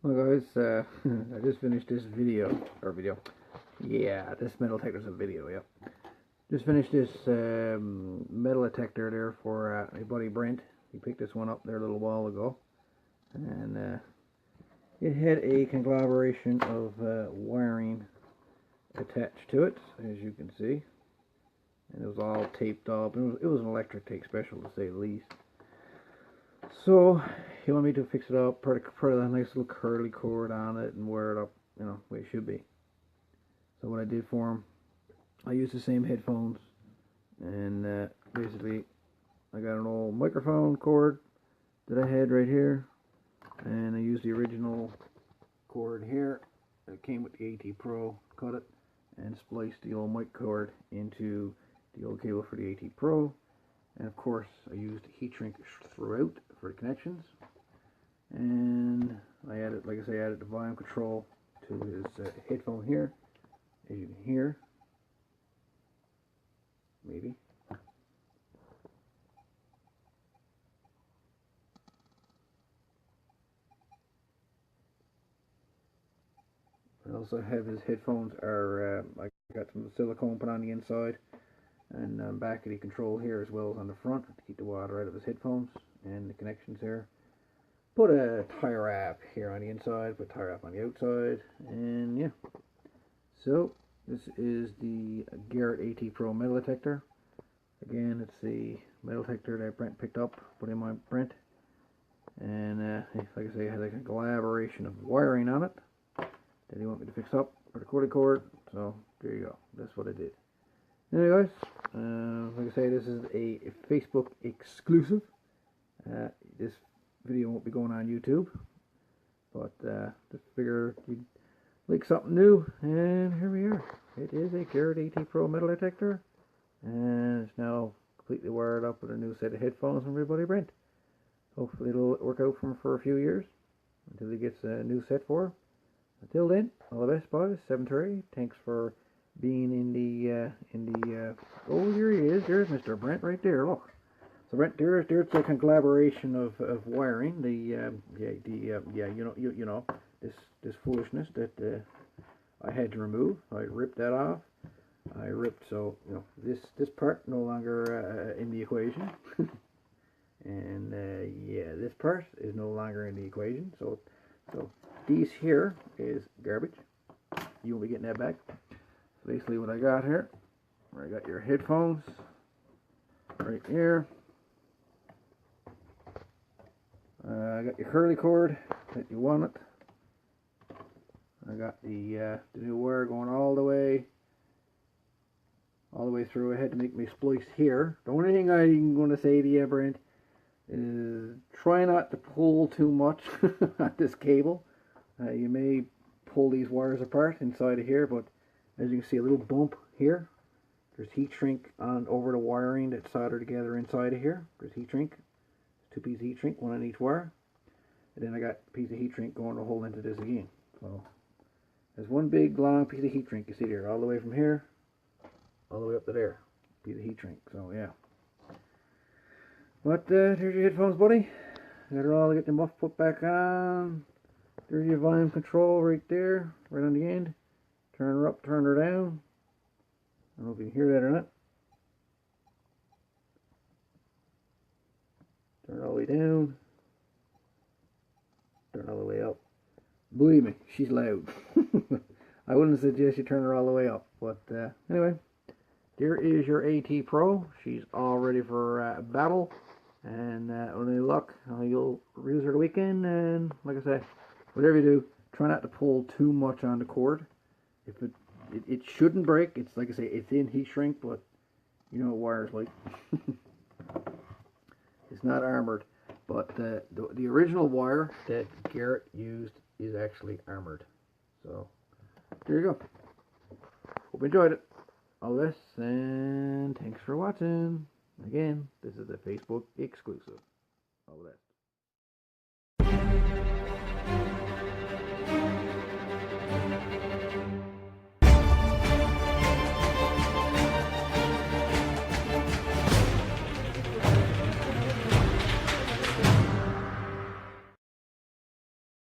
Well guys, I just finished this yeah, this metal detector's a video, yep. Just finished this metal detector there for my buddy Brent. He picked this one up there a little while ago, and it had a conglomeration of wiring attached to it, as you can see, and it was all taped up. It was an electric tape special, to say the least. So he wanted me to fix it up, put a nice little curly cord on it and wire it up, you know, the way it should be. So what I did for him, I used the same headphones, and basically I got an old microphone cord that I had right here, and I used the original cord here that came with the AT Pro, cut it, and spliced the old mic cord into the old cable for the AT Pro. And of course I used heat shrink throughout for the connections, and I added, like I say, added the volume control to his headphone here, as you can hear, maybe. I also have his headphones are, I got some silicone put on the inside and back of the control here, as well as on the front, to keep the water out of his headphones, and the connections here. Put a tie wrap here on the inside, put tie wrap on the outside, and yeah. So this is the Garrett AT Pro metal detector. Again, it's the metal detector that Brent picked up, put in my Brent, and like I say, it had like a collaboration of wiring on it that he wanted me to fix up for the cord. So there you go. That's what I did. Anyway, guys, like I say, this is a Facebook exclusive. This video won't be going on YouTube, but just figure we'd like something new, and here we are. It is a Garrett AT Pro metal detector, and it's now completely wired up with a new set of headphones from my buddy Brent. Hopefully it'll work out for him for a few years until he gets a new set for him. Until then, all the best, boys. 7-3. Thanks for being in the oh, here he is. There's Mr. Brent right there. Look. So Brent, there's a collaboration of wiring. You know this foolishness that I had to remove. I ripped that off. So you know this part no longer in the equation, and yeah, this part is no longer in the equation. So these here is garbage. You won't be getting that back. So basically what I got here, I got your headphones right here. I got your curly cord that you want it. I got the new wire going all the way through. I had to make me splice here. The only thing I'm going to say to you, Brent, is try not to pull too much on this cable. You may pull these wires apart inside of here, but as you can see, a little bump here. There's heat shrink on over the wiring that's soldered together inside of here. There's heat shrink. 2 pieces of heat shrink, 1 on each wire. And then I got a piece of heat shrink going the whole into this again. So there's one big long piece of heat shrink. You see there, all the way from here, all the way up to there. Piece of heat shrink. So yeah. But there's your headphones, buddy. Got it all to get the muff put back on. There's your volume control right there, right on the end. Turn her up, turn her down. I don't know if you can hear that or not. Turn it all the way down. Turn it all the way up. Believe me, she's loud. I wouldn't suggest you turn her all the way up. But anyway, there is your AT Pro. She's all ready for battle. And with any luck, you'll use her the weekend. And like I say, whatever you do, try not to pull too much on the cord. If it shouldn't break. It's like I say, it's in heat shrink, but you know what wire's like. It's not armored, but the original wire that Garrett used is actually armored. So there you go. Hope you enjoyed it. All this, and thanks for watching. Again, this is a Facebook exclusive. All the best.